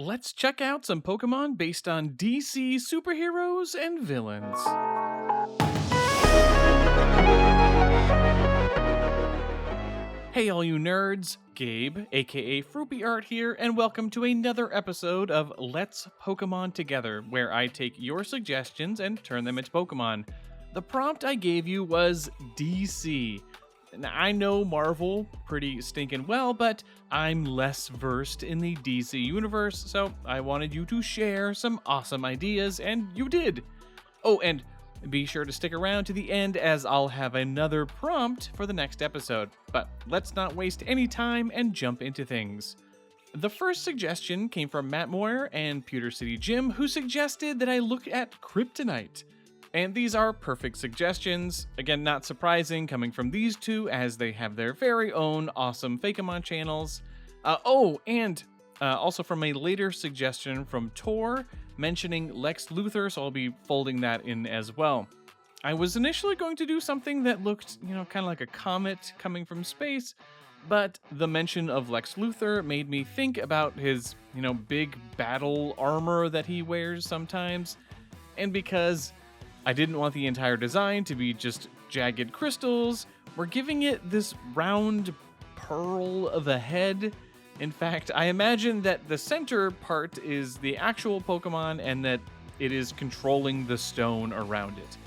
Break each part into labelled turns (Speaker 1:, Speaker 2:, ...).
Speaker 1: Let's check out some Pokemon based on DC superheroes and villains. Hey all you nerds, Gabe, aka Froopy Art here, and welcome to another episode of Let's Pokemon Together, where I take your suggestions and turn them into Pokemon. The prompt I gave you was DC. Now, I know Marvel pretty stinking well, but I'm less versed in the DC universe, so I wanted you to share some awesome ideas, and you did. Oh, and be sure to stick around to the end as I'll have another prompt for the next episode. But let's not waste any time and jump into things. The first suggestion came from Matt Moyer and Pewter City Jim, who suggested that I look at Kryptonite. And these are perfect suggestions. Again, not surprising coming from these two, as they have their very own awesome Fakemon channels. Also from a later suggestion from Tor, mentioning Lex Luthor, so I'll be folding that in as well. I was initially going to do something that looked, kind of like a comet coming from space, but the mention of Lex Luthor made me think about his, big battle armor that he wears sometimes, and because I didn't want the entire design to be just jagged crystals, we're giving it this round pearl of a head. In fact, I imagine that the center part is the actual Pokemon and that it is controlling the stone around it.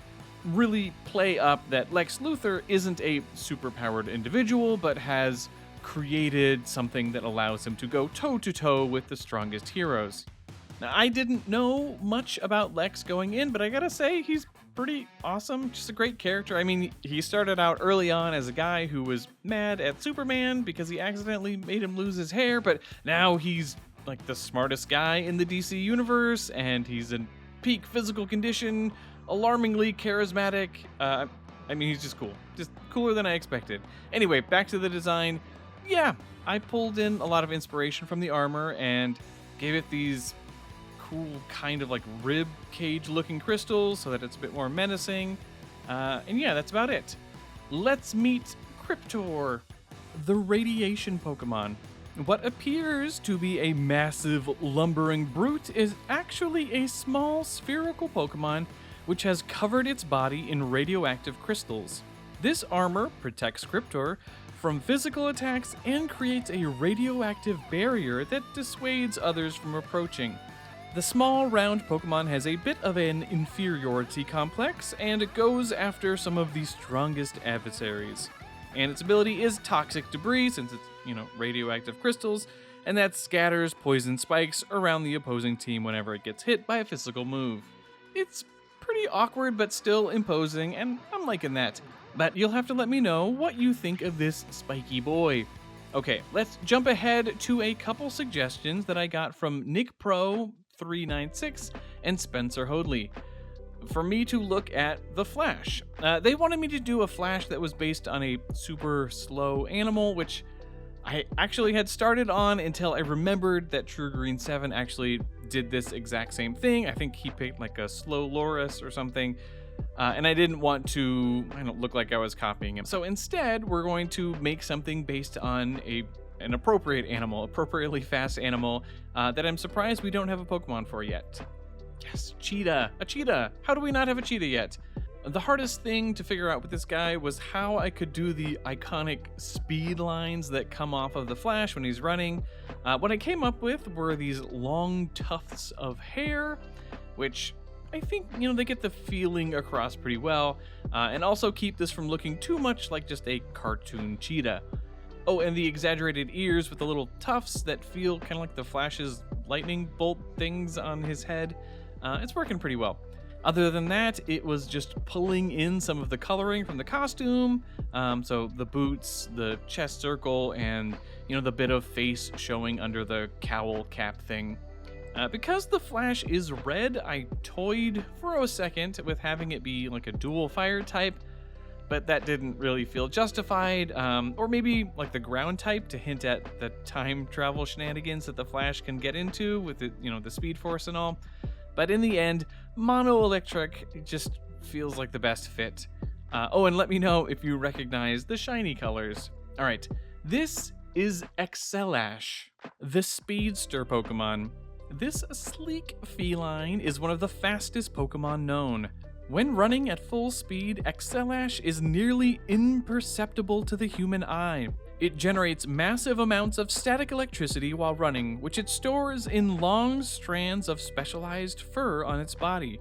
Speaker 1: Really play up that Lex Luthor isn't a superpowered individual, but has created something that allows him to go toe-to-toe with the strongest heroes. Now, I didn't know much about Lex going in, but I gotta say, he's pretty awesome. Just a great character. I mean, he started out early on as a guy who was mad at Superman because he accidentally made him lose his hair, but now he's like the smartest guy in the DC universe, and he's in peak physical condition, alarmingly charismatic. He's just cool. Just cooler than I expected. Anyway, back to the design. Yeah, I pulled in a lot of inspiration from the armor and gave it these cool kind of like rib cage looking crystals so that it's a bit more menacing. And yeah, that's about it. Let's meet Cryptor, the radiation Pokemon. What appears to be a massive lumbering brute is actually a small spherical Pokemon which has covered its body in radioactive crystals. This armor protects Cryptor from physical attacks and creates a radioactive barrier that dissuades others from approaching. The small, round Pokemon has a bit of an inferiority complex, and it goes after some of the strongest adversaries. And its ability is Toxic Debris, since it's, radioactive crystals, and that scatters poison spikes around the opposing team whenever it gets hit by a physical move. It's pretty awkward, but still imposing, and I'm liking that. But you'll have to let me know what you think of this spiky boy. Okay, let's jump ahead to a couple suggestions that I got from Nick Pro 396 and Spencer Hoadley for me to look at the Flash. They wanted me to do a Flash that was based on a super slow animal, which I actually had started on until I remembered that True Green 7 actually did this exact same thing. I think he picked like a slow Loris or something, and I didn't want to look like I was copying him. So instead, we're going to make something based on an appropriate animal, appropriately fast animal that I'm surprised we don't have a Pokemon for yet. Yes, cheetah. A cheetah. How do we not have a cheetah yet? The hardest thing to figure out with this guy was how I could do the iconic speed lines that come off of the Flash when he's running. What I came up with were these long tufts of hair, which I think, they get the feeling across pretty well, and also keep this from looking too much like just a cartoon cheetah. Oh, and the exaggerated ears with the little tufts that feel kind of like the Flash's lightning bolt things on his head. It's working pretty well. Other than that, it was just pulling in some of the coloring from the costume. So the boots, the chest circle, and, the bit of face showing under the cowl cap thing. Because the Flash is red, I toyed for a second with having it be like a dual fire type, but that didn't really feel justified, or maybe like the ground type to hint at the time travel shenanigans that the Flash can get into with the, the Speed Force and all. But in the end, Mono Electric just feels like the best fit. And let me know if you recognize the shiny colors. All right, this is Excelash, the Speedster Pokemon. This sleek feline is one of the fastest Pokemon known. When running at full speed, Excelash is nearly imperceptible to the human eye. It generates massive amounts of static electricity while running, which it stores in long strands of specialized fur on its body.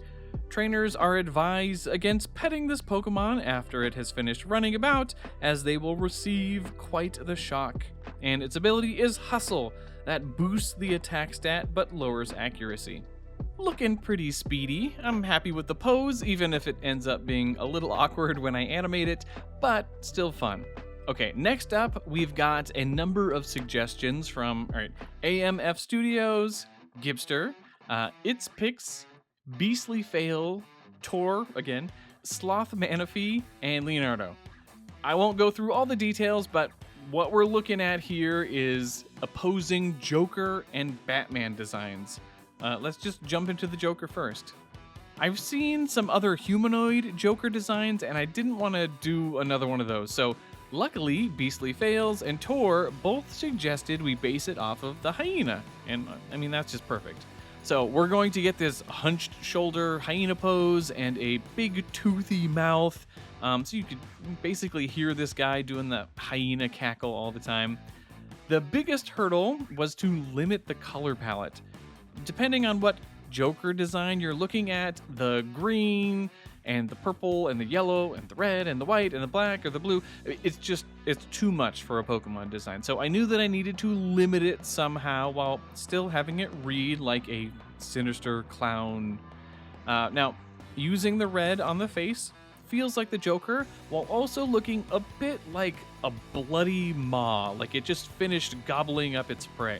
Speaker 1: Trainers are advised against petting this Pokemon after it has finished running about, as they will receive quite the shock. And its ability is Hustle, that boosts the attack stat but lowers accuracy. Looking pretty speedy. I'm happy with the pose, even if it ends up being a little awkward when I animate it, but still fun. Okay, next up, we've got a number of suggestions from AMF Studios, Gibster, It's Pix, Beastly Fail, Tor, again, Sloth Manaphy, and Leonardo. I won't go through all the details, but what we're looking at here is opposing Joker and Batman designs. Let's just jump into the Joker first. I've seen some other humanoid Joker designs, and I didn't want to do another one of those, so luckily, Beastly Fails and Tor both suggested we base it off of the hyena, and I mean, that's just perfect. So we're going to get this hunched shoulder hyena pose and a big toothy mouth, so you could basically hear this guy doing the hyena cackle all the time. The biggest hurdle was to limit the color palette. Depending on what Joker design you're looking at, the green and the purple and the yellow and the red and the white and the black or the blue, it's too much for a Pokemon design. So I knew that I needed to limit it somehow while still having it read like a sinister clown. Now, using the red on the face feels like the Joker while also looking a bit like a bloody maw, like it just finished gobbling up its prey.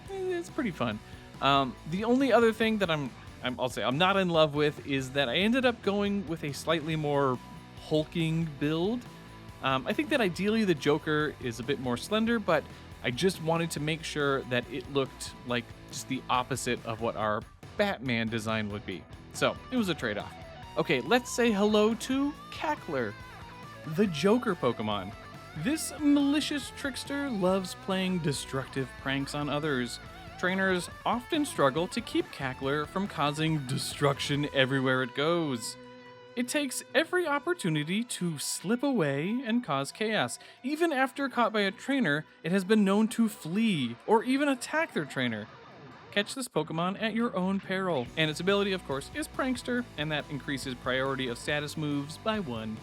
Speaker 1: It's pretty fun. The only other thing that I'll say I'm not in love with is that I ended up going with a slightly more hulking build. I think that ideally the Joker is a bit more slender, but I just wanted to make sure that it looked like just the opposite of what our Batman design would be. So it was a trade-off. Okay, let's say hello to Cackler, the Joker Pokemon. This malicious trickster loves playing destructive pranks on others. Trainers often struggle to keep Cackler from causing destruction everywhere it goes. It takes every opportunity to slip away and cause chaos. Even after caught by a trainer, it has been known to flee or even attack their trainer. Catch this Pokemon at your own peril. And its ability, of course, is Prankster, and that increases priority of status moves by 1.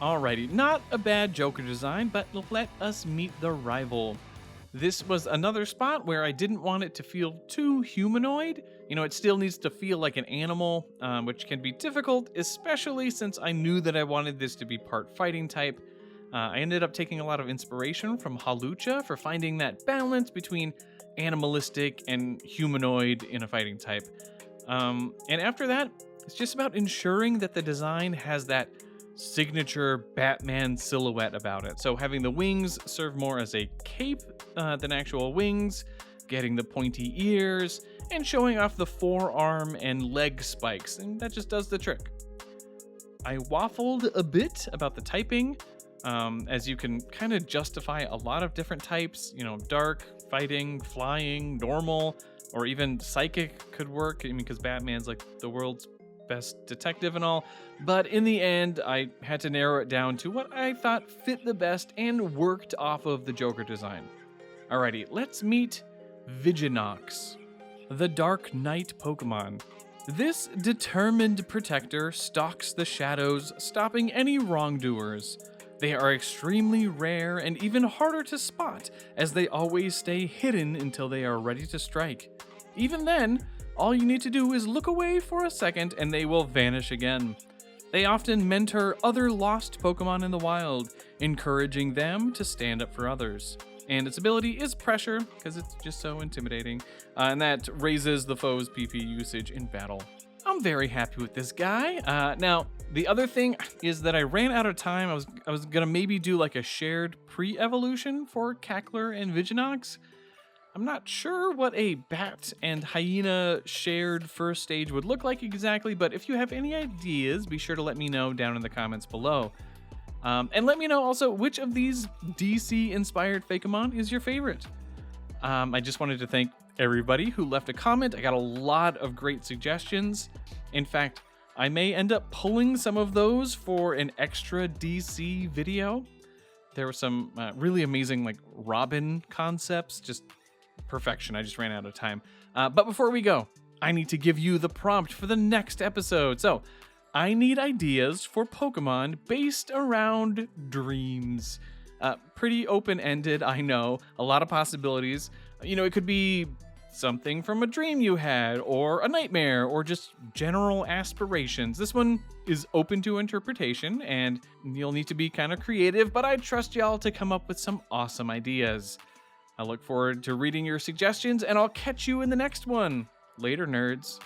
Speaker 1: Alrighty, not a bad Joker design, but let us meet the rival. This was another spot where I didn't want it to feel too humanoid. You know, it still needs to feel like an animal, which can be difficult, especially since I knew that I wanted this to be part fighting type. I ended up taking a lot of inspiration from Hawlucha for finding that balance between animalistic and humanoid in a fighting type. And after that, it's just about ensuring that the design has that signature Batman silhouette about it. So having the wings serve more as a cape than actual wings, getting the pointy ears, and showing off the forearm and leg spikes, and that just does the trick. I waffled a bit about the typing, as you can kind of justify a lot of different types, you know, dark, fighting, flying, normal, or even psychic could work, I mean, because Batman's like the world's best detective and all, but in the end I had to narrow it down to what I thought fit the best and worked off of the Joker design. Alrighty, let's meet Vigenox, the Dark Knight Pokemon. This determined protector stalks the shadows, stopping any wrongdoers. They are extremely rare and even harder to spot, as they always stay hidden until they are ready to strike. Even then, all you need to do is look away for a second and they will vanish again. They often mentor other lost Pokemon in the wild, encouraging them to stand up for others. And its ability is Pressure, because it's just so intimidating, and that raises the foe's PP usage in battle. I'm very happy with this guy. Now, the other thing is that I ran out of time. I was gonna maybe do like a shared pre-evolution for Cackler and Vigenox. I'm not sure what a bat and hyena shared first stage would look like exactly, but if you have any ideas, be sure to let me know down in the comments below. And let me know also which of these DC-inspired Fakemon is your favorite. I just wanted to thank everybody who left a comment. I got a lot of great suggestions. In fact, I may end up pulling some of those for an extra DC video. There were some really amazing like Robin concepts, just perfection. I just ran out of time. But before we go, I need to give you the prompt for the next episode. So I need ideas for Pokemon based around dreams. Pretty open-ended, I know. A lot of possibilities. You know, it could be something from a dream you had, or a nightmare, or just general aspirations. This one is open to interpretation, and you'll need to be kind of creative, but I trust y'all to come up with some awesome ideas. I look forward to reading your suggestions, and I'll catch you in the next one. Later, nerds.